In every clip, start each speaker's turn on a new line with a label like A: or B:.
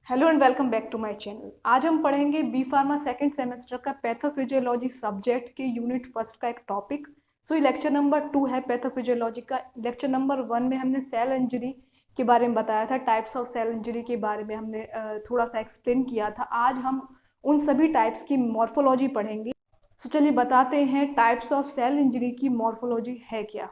A: Hello and welcome back to my channel. आज हम पढ़ेंगे बी फार्मा सेकंड सेमेस्टर का पैथोफिजियोलॉजी सब्जेक्ट के यूनिट फर्स्ट का एक टॉपिक। ये लेक्चर नंबर 2 है पैथोफिजियोलॉजी का। लेक्चर नंबर 1 में हमने सेल इंजरी के बारे में बताया था, टाइप्स ऑफ सेल इंजरी के बारे में हमने थोड़ा सा एक्सप्लेन किया था। आज हम उन सभी टाइप्स की मॉर्फोलॉजी पढ़ेंगे। चलिए बताते हैं टाइप्स ऑफ सेल इंजरी की मॉर्फोलॉजी है क्या।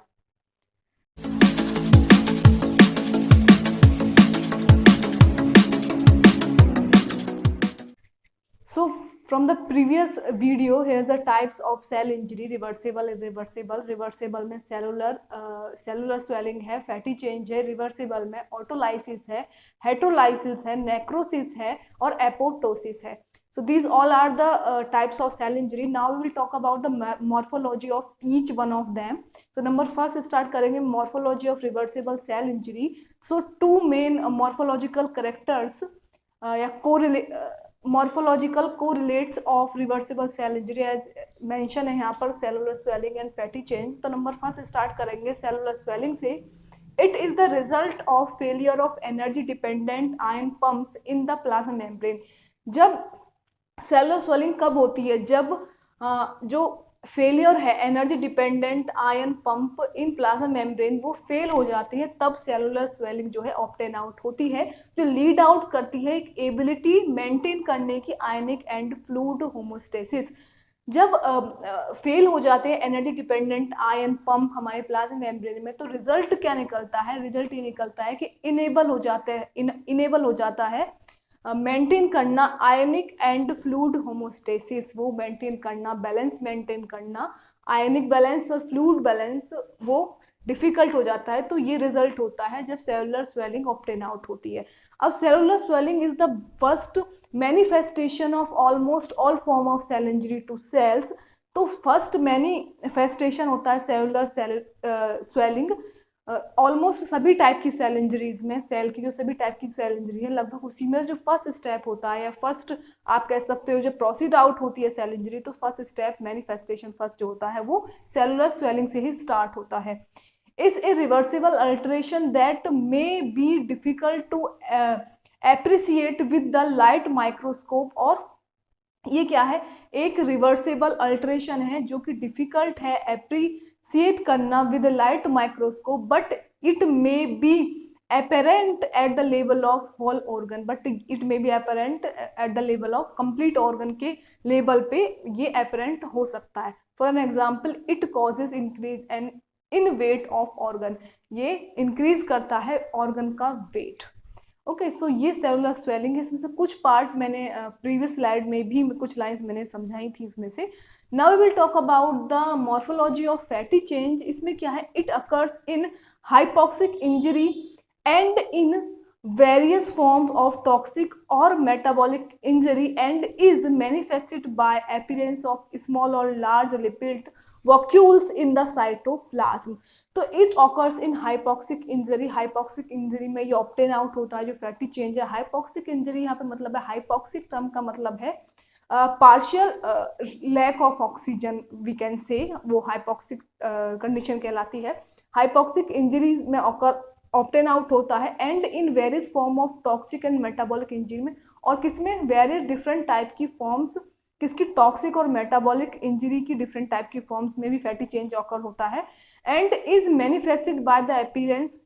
A: So from the previous video, here's the types of cell injury: reversible, irreversible. Reversible में cellular swelling है, fatty change है. Reversible में autolysis है, heterolysis है, necrosis है और apoptosis है. So these all are the types of cell injury. Now we will talk about the morphology of each one of them. So number first start करेंगे morphology of reversible cell injury. So two main morphological characters या morphological correlates of reversible cell injury as mention है यहाँ पर cellular swelling and fatty change. तो number first start करेंगे cellular swelling से. It is the result of failure of energy dependent ion pumps in the plasma membrane. जब cellular swelling कब होती है? जब जो फेलियर है energy dependent ion pump in plasma membrane वो फेल हो जाती है, तब सेलुलर स्वेलिंग जो है ऑप्टेन आउट होती है, जो लीड आउट करती है एक एबिलिटी मेंटेन करने की आयनिक एंड फ्लूइड होमोस्टेसिस. जब फेल हो जाते हैं एनर्जी डिपेंडेंट आयन पंप हमारे प्लाज्मा मेम्ब्रेन में, तो रिजल्ट क्या निकलता है? रिजल्ट ये निकलता है कि इनेबल हो जाता है मेंटेन करना आयनिक एंड फ्लूइड होमोस्टेसिस, वो मेंटेन करना, बैलेंस मेंटेन करना, आयनिक बैलेंस और फ्लूइड बैलेंस वो डिफिकल्ट हो जाता है. तो ये रिजल्ट होता है जब सेलुलर स्वेलिंग ऑप्टेन आउट होती है. अब cellular swelling is the first manifestation of almost all form of cell injury to cells. तो फर्स्ट मैनिफेस्टेशन होता है सेलुलर स्वेलिंग ऑलमोस्ट सभी टाइप की सेल इंजरीज में. सेल की जो सभी टाइप की सेल इंजरी है लगभग उसी में जो फर्स्ट स्टेप होता है या फर्स्ट आप कह सकते हो जब प्रोसीड आउट होती है सेल इंजरी, तो फर्स्ट स्टेप मैनिफेस्टेशन फर्स्ट जो होता है वो सेलुलर स्वेलिंग से ही स्टार्ट होता है. Is a reversible alteration that may be difficult to appreciate with the light microscope. और ये क्या है? एक रिवर्सिबल अल्टरेशन है जो कि डिफिकल्ट है एप्रिसिएट करना with light microscope, but it may be apparent at the level of whole organ, but it may be apparent at the level of complete organ के लेवल पे ये apparent हो सकता है. For an example, it causes increase in weight of organ. ये increase करता है organ का weight. ओके, सो ये सेलुलर स्वेलिंग है. इसमें से कुछ पार्ट मैंने प्रीवियस स्लाइड में भी कुछ लाइंस मैंने समझाई थी इसमें से. Now we will talk about the morphology of fatty change. इसमें क्या है? It occurs in hypoxic injury and in various form of toxic और metabolic injury and is manifested by appearance of small और large lipid vacuoles in the cytoplasm. तो it occurs in hypoxic injury. Hypoxic injury में ये ऑप्टेन out होता है जो fatty change है. हाइपोक्सिक इंजरी यहाँ पे मतलब है, हाइपोक्सिक टर्म का मतलब है partial lack of oxygen, we can say, वो हाइपोक्सिक कंडीशन कहलाती है. हाइपोक्सिक इंजरीज में ऑप्टेन आउट होता है and in various form of toxic and metabolic injury में. और किसमें? वेरियस डिफरेंट टाइप की फॉर्म्स, किसकी? टॉक्सिक और मेटाबॉलिक इंजरी की डिफरेंट टाइप की फॉर्म्स में भी फैटी चेंज ऑकर होता है and is manifested by the appearance.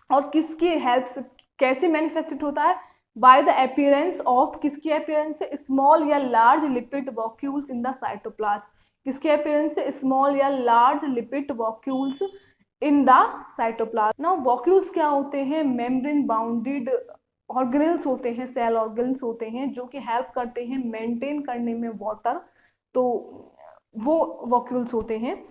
A: और किसकी हेल्प से कैसे मैनिफेस्टेड होता है? बाय द अपीयरेंस ऑफ, किसकी अपीयरेंस से? स्मॉल या large lipid vacuoles in the cytoplasm. किसके अपीयरेंस से? स्मॉल या large lipid vacuoles in the cytoplasm. Now vacuoles क्या होते हैं? मेम्ब्रेन बाउंडेड ऑर्गेनेल्स होते हैं, सेल ऑर्गेनेल्स होते हैं जो कि हेल्प करते हैं मेंटेन करने में वाटर. तो वो वॉक्यूल्स होते हैं.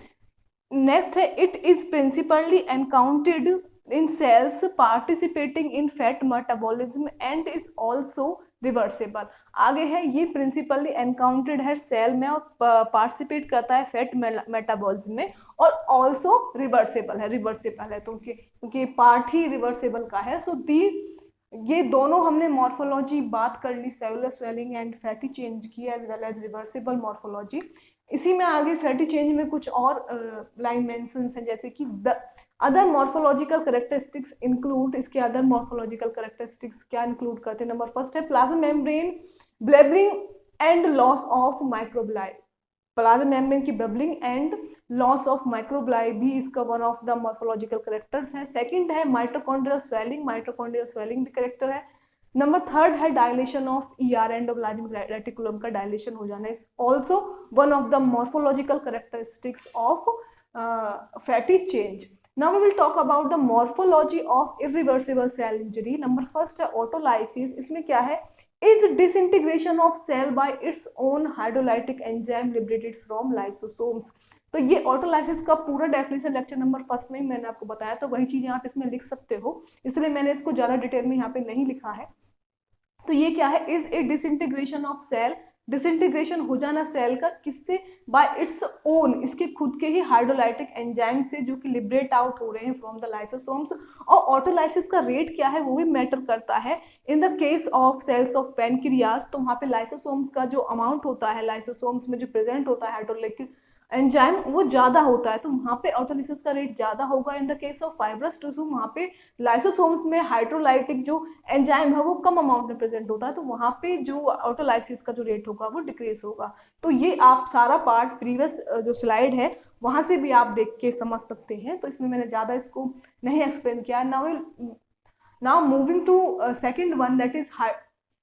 A: नेक्स्ट है, it is principally encountered in cells participating in fat metabolism and is also reversible. आगे है, ये प्रिंसिपली एनकाउंटेड है सेल में और पार्टिसिपेट करता है फैट मेटाबॉलिज्म में और ऑल्सो रिवर्सेबल है. रिवर्सेबल है तो क्योंकि पार्ट ही रिवर्सेबल का है. सो ये दोनों हमने मॉर्फोलॉजी बात कर ली, cellular swelling and fatty change की, as well as reversible morphology. इसी में आगे फैटी चेंज में कुछ और लाइन मेंशंस हैं, जैसे कि अदर मॉर्फोलॉजिकल करेक्टरिस्टिक्स इंक्लूड, इसके अदर मॉर्फोलॉजिकल करेक्टरिस्टिक्स क्या इंक्लूड करते हैं? नंबर फर्स्ट है plasma membrane blebbing and loss of microvilli. Plasma membrane की bubbling and loss of microvilli भी इसका one of the morphological characters है। सेकंड है माइटोकॉन्ड्रियल स्वेलिंग, माइटोकॉन्ड्रियल स्वेलिंग भी करेक्टर है। नंबर थर्ड है dilation of ER endoplasmic reticulum का dilation हो जाना is also one of the morphological characteristics of fatty change. Now we will talk about the morphology of irreversible cell injury. Number first है autolysis. इसमें क्या है? Is disintegration of cell by its own hydrolytic enzyme liberated from lysosomes. तो ये autolysis का पूरा definition lecture number first में ही मैंने आपको बताया, तो वही चीजें आप इसमें लिख सकते हो, इसलिए मैंने इसको ज्यादा डिटेल में यहाँ पे नहीं लिखा है। तो ये क्या है? Is a disintegration of cell, disintegration हो जाना सेल का, किससे? बाय इट्स ओन, इसके खुद के ही हाइड्रोलाइटिक एंजाइम से, जो कि लिबरेट आउट हो रहे हैं फ्रॉम द लाइसोसोम्स। और ऑटोलाइसिस का रेट क्या है वो भी मैटर करता है। In the case of cells of pancreas, तो वहाँ पे लाइसोसोम्स का जो अमाउंट होता है, लाइसोसोम्स में जो प्रेजेंट होता है हाइड्रोलाइटिक एंजाइम, वो ज्यादा होता है, तो वहाँ पे ऑटोलिसिस का रेट ज्यादा होगा। इन the case of fibrous tissue, वहाँ पे लाइसोसोम्स में हाइड्रोलाइटिक जो एंजाइम है वो कम अमाउंट में प्रेजेंट होता है, तो वहाँ पे जो ऑटोलाइसिस का जो रेट होगा वो डिक्रीज होगा। तो ये आप सारा पार्ट प्रीवियस जो स्लाइड है वहाँ से भी आप देख के समझ सकते हैं, तो इसमें मैंने ज़्यादा इसको नहीं एक्सप्लेन किया। Now moving to second one, that is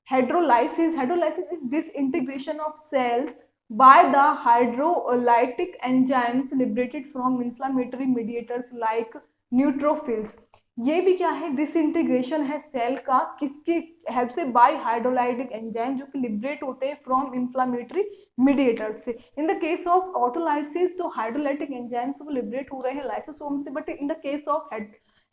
A: hydrolysis. Hydrolysis is disintegration of cell by the hydrolytic enzymes liberated from inflammatory mediators like neutrophils। ये भी क्या है? डिसइंटीग्रेशन है सेल का, किसकी हेल्प से? बाय हाइड्रोलाइटिक एंजाइम, जो कि लिबरेट होते हैं फ्रॉम इंफ्लामेटरी मीडिएटर्स से। In the case of autolysis, तो हाइड्रोलाइटिक एंजाइम्स वो लिबरेट हो रहे हैं लाइसोसोम से, but in the case of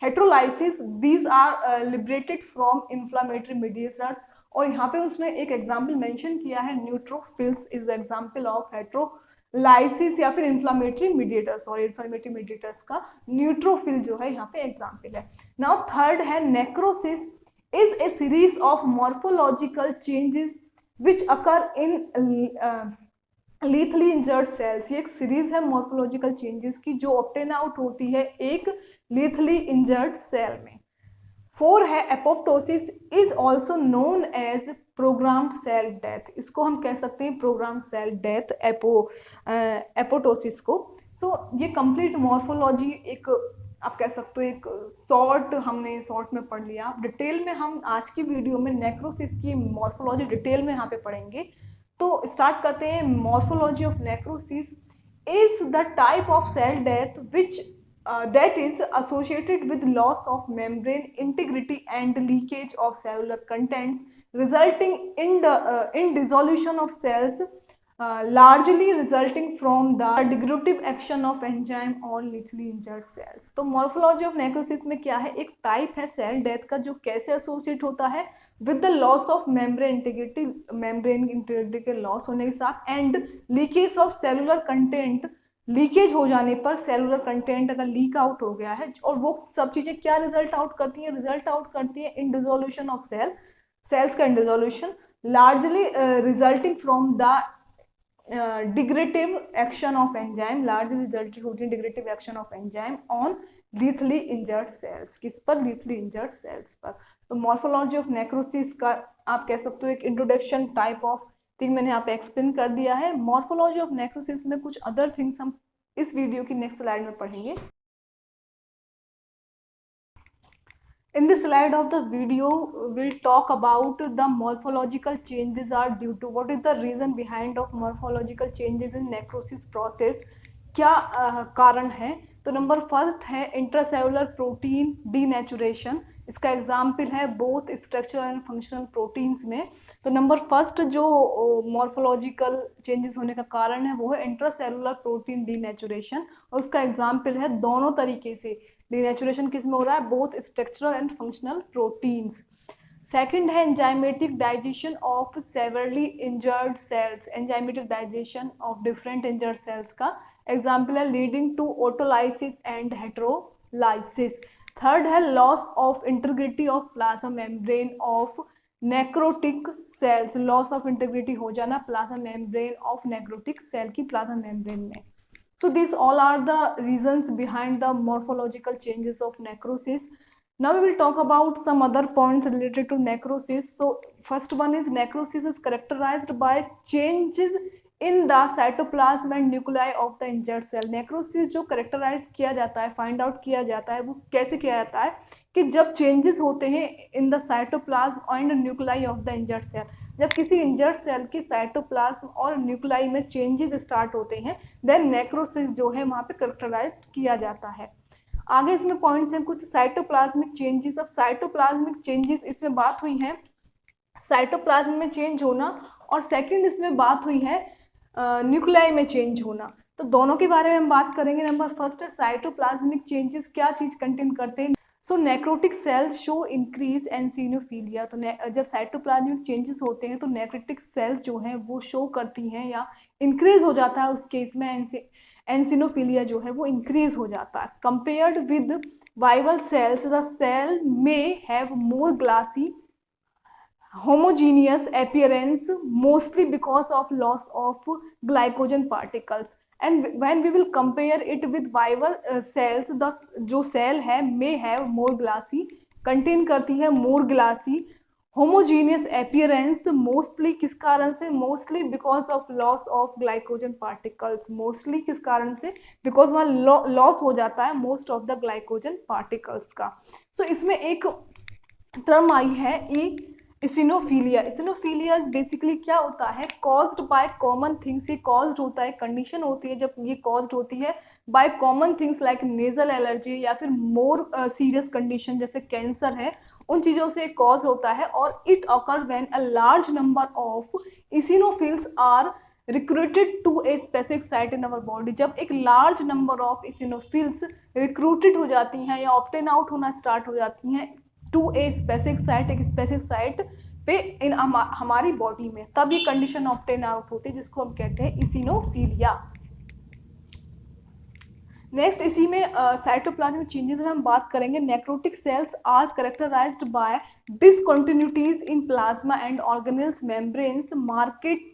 A: heterolysis these are liberated from inflammatory mediators. और यहाँ पे उसने एक एग्जाम्पल मेंशन किया है, neutrophils is the example of heterolysis या फिर इन्फ्लामेटरी मीडिएटर्स, और इन्फ्लामेटरी मीडिएटर्स का न्यूट्रोफिल जो है यहाँ पे एग्जाम्पल है। नाउ थर्ड है necrosis is a series of morphological changes which occur in lethally injured cells. ये एक सीरीज है मॉर्फोलॉजिकल चेंजेस की जो ऑब्टेन आउट होती है एक लीथली इंजर्ड सेल में। 4 है apoptosis is also known as programmed cell death. इसको हम कह सकते हैं प्रोग्राम सेल डेथ, एपोटोसिस को। सो ये कंप्लीट मॉर्फोलॉजी एक आप कह सकते हो एक हमने शॉर्ट में पढ़ लिया। डिटेल में हम आज की वीडियो में नेक्रोसिस की मॉर्फोलॉजी डिटेल में यहाँ पे पढ़ेंगे। तो स्टार्ट करते हैं। Morphology of necrosis is the type of cell death which that is associated with loss of membrane integrity and leakage of cellular contents resulting in dissolution of cells, largely resulting from the degradative action of enzyme on lethally injured cells। तो morphology of necrosis में क्या है? एक type है cell death का जो कैसे associate होता है with the loss of membrane integrity, membrane integrity के लॉस होने के साथ, and leakage of cellular content, leakage हो जाने पर सेलुलर कंटेंट अगर लीक आउट हो गया है, और वो सब चीजें क्या रिजल्ट आउट करती हैं? रिजल्ट आउट करती है इन डिसोल्यूशन ऑफ सेल्स का in dissolution, largely resulting from the degradative action of enzyme, largely resulting होती है degradative action of enzyme on lethally injured cells. किस पर? लीथली इंजर्ड सेल्स पर। तो मॉर्फोलॉजी ऑफ नेक्रोसिस का आप कह सकते हो एक इंट्रोडक्शन टाइप ऑफ थिंग मैंने यहाँ पे एक्सप्लेन कर दिया है। मॉर्फोलॉजी ऑफ नेक्रोसिस में कुछ अदर थिंग्स हम इस वीडियो की नेक्स्ट स्लाइड में पढ़ेंगे। In this slide of the video, we'll talk about the morphological changes are due to, what is the reason behind of morphological changes in necrosis process, क्या कारण है? तो number first है intracellular protein denaturation. इसका example है both structural and functional proteins में। तो number first जो मॉर्फोलॉजिकल चेंजेस होने का कारण है वो है इंट्रासेलुलर प्रोटीन डीनेचुरेशन, और उसका एग्जाम्पल है दोनों तरीके से डीनेचुरेशन किस में हो रहा है? Both structural and functional proteins. Second है enzymatic digestion of severely injured cells, enzymatic digestion of different injured cells का एग्जाम्पल है leading to autolysis and heterolysis. Third है loss of integrity of plasma membrane of necrotic cells, loss of integrity हो जाना plasma membrane of necrotic cell की plasma membrane में। So these all are the reasons behind the morphological changes of necrosis. Now we will talk about some other points related to necrosis. So first one is necrosis is characterized by changes in the cytoplasm and nuclei of the injured cell. necrosis जो characterize किया जाता है, find out किया जाता है, वो कैसे किया जाता है कि जब चेंजेस होते हैं in the cytoplasm and nuclei of the injured cell. जब किसी इंजर्ड सेल की साइटोप्लाज्म और न्यूक्लाई में चेंजेस स्टार्ट होते हैं, देन नेक्रोसिस जो है वहाँ पे कैरेक्टराइज किया जाता है. आगे इसमें पॉइंट्स हैं कुछ साइटोप्लाज्मिक चेंजेस. अब साइटोप्लाज्मिक चेंजेस इसमें बात हुई है साइटोप्लाज्म में चेंज होना, और सेकंड इसमें बात हुई है न्यूक्लाई में चेंज होना. तो दोनों के बारे में हम बात करेंगे. नंबर फर्स्ट है साइटोप्लाज्मिक चेंजेस क्या चीज कंटेन करते हैं. सो नेक्रोटिक सेल्स शो इंक्रीज एंसिनोफिलिया. तो जब साइटोप्लाज्मिक चेंजेस होते हैं तो नेक्रोटिक सेल्स जो हैं वो शो करती हैं या इंक्रीज हो जाता है. उस केस में एंसिनोफिलिया जो है वो इंक्रीज हो जाता है. Compared with viable cells the cell may have more glassy homogeneous appearance mostly because of loss of glycogen particles. And when we will compare it with viable cells, the जो cell है may have more glassy, contain करती है more glassy homogeneous appearance mostly किस कारण से, mostly because of loss of glycogen particles. mostly किस कारण से, because वहाँ loss हो जाता है most of the glycogen particles का. so इसमें एक टर्म आई है इसिनोफिलिया. इसिनोफिलिया बेसिकली क्या होता है, कॉज्ड बाय कॉमन थिंग्स. ये कॉज्ड होता है, कंडीशन होती है जब ये कॉज्ड होती है by common things like nasal allergy या फिर मोर सीरियस कंडीशन जैसे कैंसर है, उन चीज़ों से कॉज होता है. और it occur when a large number of eosinophils are recruited to a specific site in our body. जब एक large number of eosinophils recruited हो जाती हैं या ऑप्टेन आउट होना स्टार्ट हो जाती हैं टू ए स्पेसिफिक साइट, एक स्पेसिफिक साइट पे इन हमारी बॉडी में, तब ये कंडीशन ऑप्टेन आउट होती है जिसको हम कहते हैं इसिनोफिलिया. नेक्स्ट इसी में साइटोप्लाज्मिक चेंजेस में हम बात करेंगे. Necrotic cells are characterized by discontinuities in plasma and organelles membranes, marked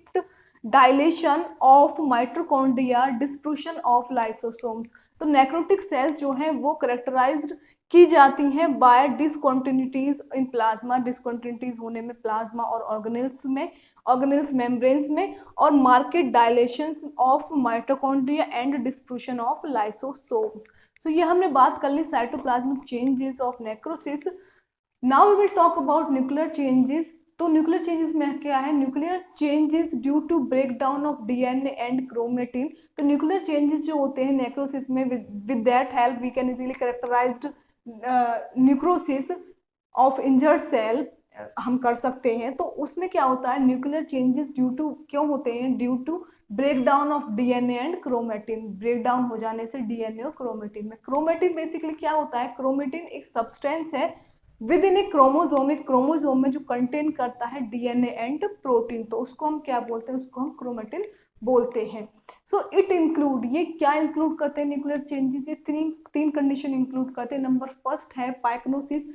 A: dilation of mitochondria, distribution of lysosomes. तो नेक्रोटिक सेल्स जो हैं वो कैरेक्टराइज्ड की जाती हैं by discontinuities in plasma, discontinuities होने में प्लाज्मा और ऑर्गेनेल्स मेम्ब्रेन्स में, और marked dilations of mitochondria and distribution of lysosomes. So ये हमने बात कर ली cytoplasmic changes of necrosis. Now we will talk about nuclear changes. तो न्यूक्लियर चेंजेस में क्या है, nuclear changes due to break down of DNA and chromatin. तो न्यूक्लियर चेंजेस जो होते हैं नेक्रोसिस में, with that help we can easily characterized necrosis of injured cell हम कर सकते हैं. तो उसमें क्या होता है, न्यूक्लियर चेंजेस ड्यू टू क्यों होते हैं, due to break down of DNA and chromatin. Break down हो जाने से डीएनए और क्रोमेटिन में. क्रोमेटिन बेसिकली क्या होता है, क्रोमेटिन एक सब्सटेंस है विद इन ए क्रोमोजोम. एक क्रोमोजोम में जो कंटेन करता है डीएनए एंड प्रोटीन, तो उसको हम क्या बोलते हैं, उसको हम क्रोमेटिन बोलते हैं. सो इट इंक्लूड, ये क्या इंक्लूड करते हैं न्यूक्लियर चेंजेस, ये तीन कंडीशन इंक्लूड करते हैं. नंबर फर्स्ट है पाइक्नोसिस.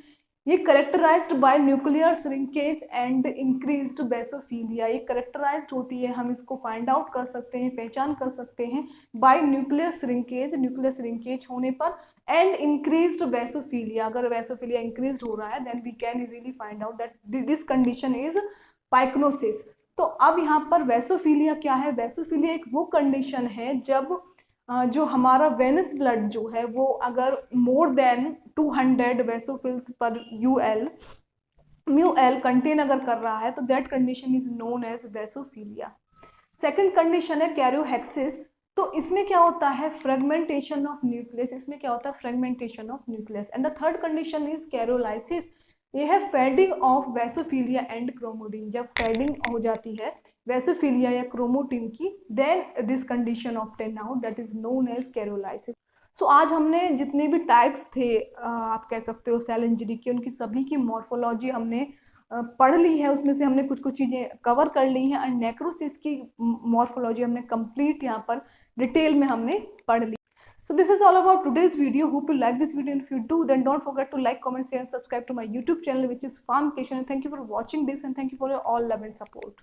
A: ये characterised bye nuclear shrinkage and increased basophilia. ये करेक्टराइज्ड होती है, हम इसको फाइंड आउट कर सकते हैं, पहचान कर सकते हैं बाय न्यूक्लियर श्रिंकेज होने पर, एंड इंक्रीज्ड बेसोफिलिया. अगर बेसोफिलिया इंक्रीज्ड हो रहा है then we can easily find out that this condition is pyknosis. तो अब यहाँ पर वेसोफिलिया क्या है, वेसोफिलिया एक वो कंडीशन है जब जो हमारा वेनस ब्लड जो है वो अगर मोर देन 200 वेसोफिल्स पर म्यूएल कंटेन अगर कर रहा है तो that condition is known as basophilia. Second condition है कैरियोहेक्सिस. तो इसमें क्या होता है, फ्रेगमेंटेशन ऑफ न्यूक्लियस. इसमें क्या होता है, fragmentation of nucleus. And the third condition is karyolysis. ये है fading of basophilia and chromatin. जब फेडिंग हो जाती है वेसोफिलिया या क्रोमोटिन की, then this condition obtain out, that is known as karyolysis. So आज हमने जितने भी टाइप्स थे आप कह सकते हो सेल इंजरी की, उनकी सभी की मॉर्फोलॉजी हमने पढ़ ली है. उसमें से हमने कुछ चीज़ें कवर कर ली हैं, एंड नेक्रोसिस की मॉर्फोलॉजी हमने कंप्लीट यहाँ पर डिटेल में हमने पढ़ ली. So this is all about today's video. Hope you like this video. If you do, then don't forget to like, comment, share and subscribe to my YouTube channel, which is Farmcation. And thank you for watching this, and thank you for your all love and support.